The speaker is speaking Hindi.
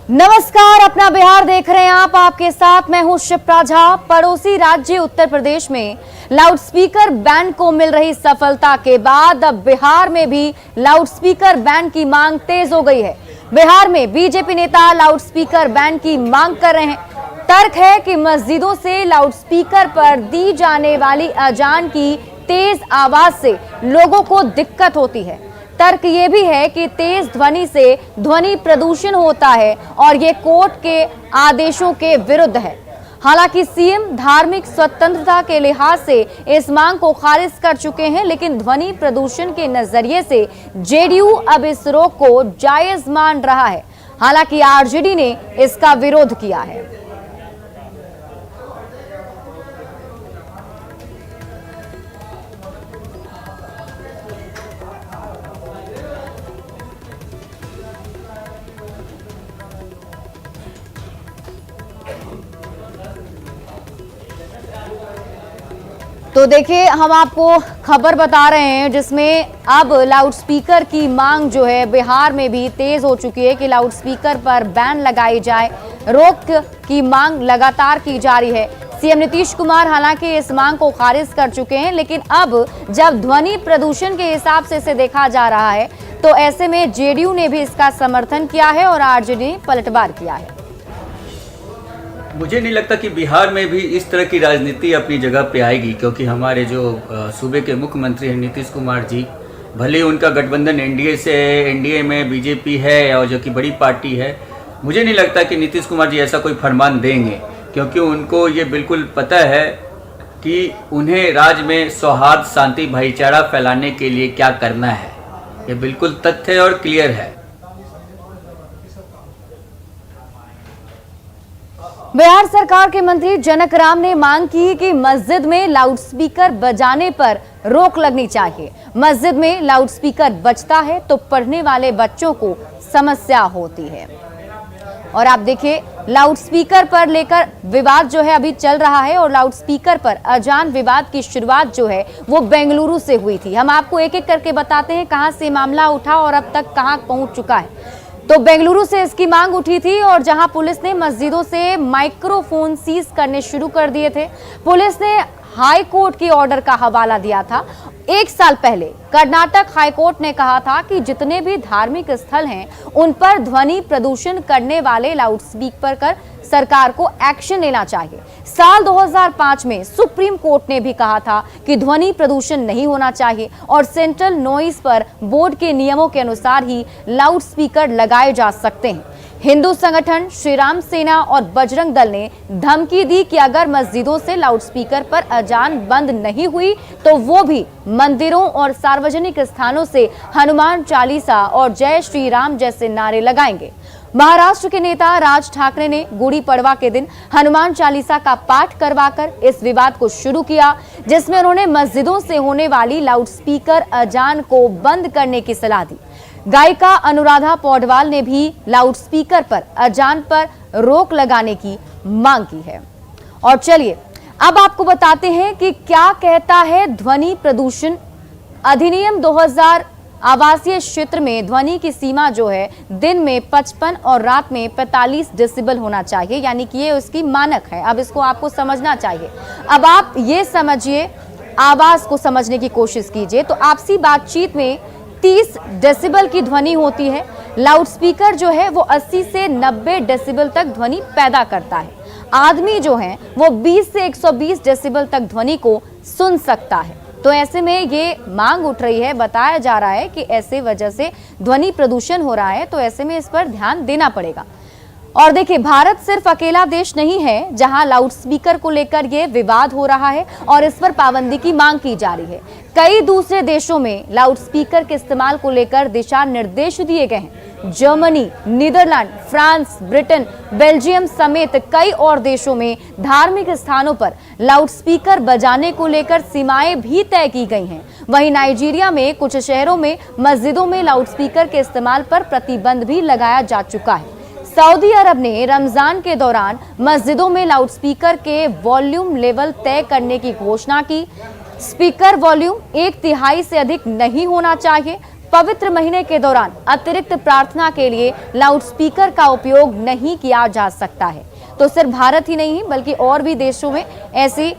नमस्कार, अपना बिहार देख रहे हैं आप। आपके साथ मैं हूं शिप्रा झा। पड़ोसी राज्य उत्तर प्रदेश में लाउडस्पीकर बैन को मिल रही सफलता के बाद अब बिहार में भी लाउडस्पीकर बैन की मांग तेज हो गई है। बिहार में बीजेपी नेता लाउडस्पीकर बैन की मांग कर रहे हैं। तर्क है कि मस्जिदों से लाउडस्पीकर पर दी जाने वाली अजान की तेज आवाज से लोगों को दिक्कत होती है। तर्क ये भी है कि तेज ध्वनि से ध्वनि प्रदूषण होता है और ये कोर्ट के आदेशों के विरुद्ध है। हालांकि सीएम धार्मिक स्वतंत्रता के लिहाज से इस मांग को खारिज कर चुके हैं, लेकिन ध्वनि प्रदूषण के नजरिए से जेडीयू अब इस रोक को जायज मान रहा है। हालांकि आरजेडी ने इसका विरोध किया है। तो देखिए, हम आपको खबर बता रहे हैं जिसमें अब लाउडस्पीकर की मांग जो है बिहार में भी तेज हो चुकी है कि लाउडस्पीकर पर बैन लगाई जाए। रोक की मांग लगातार की जा रही है। सीएम नीतीश कुमार हालांकि इस मांग को खारिज कर चुके हैं, लेकिन अब जब ध्वनि प्रदूषण के हिसाब से इसे देखा जा रहा है तो ऐसे में जेडीयू ने भी इसका समर्थन किया है और आरजेडी ने पलटवार किया है। मुझे नहीं लगता कि बिहार में भी इस तरह की राजनीति अपनी जगह पे आएगी, क्योंकि हमारे जो सूबे के मुख्यमंत्री हैं नीतीश कुमार जी, भले उनका गठबंधन एनडीए से है, एनडीए में बीजेपी है और जो कि बड़ी पार्टी है, मुझे नहीं लगता कि नीतीश कुमार जी ऐसा कोई फरमान देंगे, क्योंकि उनको ये बिल्कुल पता है कि उन्हें राज्य में सौहार्द, शांति, भाईचारा फैलाने के लिए क्या करना है। ये बिल्कुल तथ्य और क्लियर है। बिहार सरकार के मंत्री जनक राम ने मांग की कि मस्जिद में लाउडस्पीकर बजाने पर रोक लगनी चाहिए। मस्जिद में लाउडस्पीकर बजता है तो पढ़ने वाले बच्चों को समस्या होती है। और आप देखिए, लाउडस्पीकर पर लेकर विवाद जो है अभी चल रहा है और लाउडस्पीकर पर अजान विवाद की शुरुआत जो है वो बेंगलुरु से हुई थी। हम आपको एक एक करके बताते हैं कहां से मामला उठा और अब तक कहां पहुंच चुका है। तो बेंगलुरु से इसकी मांग उठी थी और जहां पुलिस ने मस्जिदों से माइक्रोफोन सीज करने शुरू कर दिए थे। पुलिस ने हाई कोर्ट की ऑर्डर का हवाला दिया था। एक साल पहले कर्नाटक हाई कोर्ट ने कहा था कि जितने भी धार्मिक स्थल हैं उन पर ध्वनि प्रदूषण करने वाले लाउडस्पीकर पर सरकार को एक्शन लेना चाहिए। साल 2005 में सुप्रीम कोर्ट ने भी कहा था कि ध्वनि प्रदूषण नहीं होना चाहिए और सेंट्रल नॉइज पर बोर्ड के नियमों के अनुसार ही लाउडस्पीकर लगाए जा सकते हैं। हिंदू संगठन श्री राम सेना और बजरंग दल ने धमकी दी कि अगर मस्जिदों से लाउडस्पीकर पर अजान बंद नहीं हुई तो वो भी मंदिरों और सार्वजनिक स्थानों से हनुमान चालीसा और जय श्री राम जैसे नारे लगाएंगे। महाराष्ट्र के नेता राज ठाकरे ने गुड़ी पड़वा के दिन हनुमान चालीसा का पाठ करवाकर इस विवाद को शुरू किया, जिसमें उन्होंने मस्जिदों से होने वाली लाउडस्पीकर अजान को बंद करने की सलाह दी। गायिका अनुराधा पौडवाल ने भी लाउडस्पीकर पर अजान पर रोक लगाने की मांग की है। और चलिए अब आपको बताते हैं कि क्या कहता है ध्वनि प्रदूषण अधिनियम 2000। आवासीय क्षेत्र में ध्वनि की सीमा जो है दिन में 55 और रात में 45 डेसिबल होना चाहिए, यानी कि ये उसकी मानक है। अब इसको आपको समझना चाहिए। अब आप ये समझिए, आवाज को समझने की कोशिश कीजिए तो आपसी बातचीत में 30 डेसिबल की ध्वनि होती है। लाउडस्पीकर जो है वो 80 से 90 डेसिबल तक ध्वनि पैदा करता है। आदमी जो है वो 20 से 120 डेसिबल तक ध्वनि को सुन सकता है। तो ऐसे में ये मांग उठ रही है, बताया जा रहा है कि ऐसे वजह से ध्वनि प्रदूषण हो रहा है, तो ऐसे में इस पर ध्यान देना पड़ेगा। और देखिए, भारत सिर्फ अकेला देश नहीं है जहां लाउडस्पीकर को लेकर ये विवाद हो रहा है और इस पर पाबंदी की मांग की जा रही है। कई दूसरे देशों में लाउडस्पीकर के इस्तेमाल को लेकर दिशा निर्देश दिए गए हैं। Germany, Netherlands, France, Britain, Belgium समेत कई और देशों में धार्मिक स्थानों पर लाउडस्पीकर बजाने को लेकर सीमाएं भी तय की गई हैं। वहीं नाइजीरिया में कुछ शहरों में मस्जिदों में लाउडस्पीकर के इस्तेमाल पर प्रतिबंध भी लगाया जा चुका है। सऊदी अरब ने रमजान के दौरान मस्जिदों में लाउडस्पीकर के वॉल्यूम लेवल तय करने की घोषणा की। स्पीकर वॉल्यूम 1/3 से अधिक नहीं होना चाहिए। पवित्र महीने के दौरान अतिरिक्त प्रार्थना के लिए लाउडस्पीकर का उपयोग नहीं किया जा सकता है। तो सिर्फ भारत ही नहीं बल्कि और भी देशों में ऐसी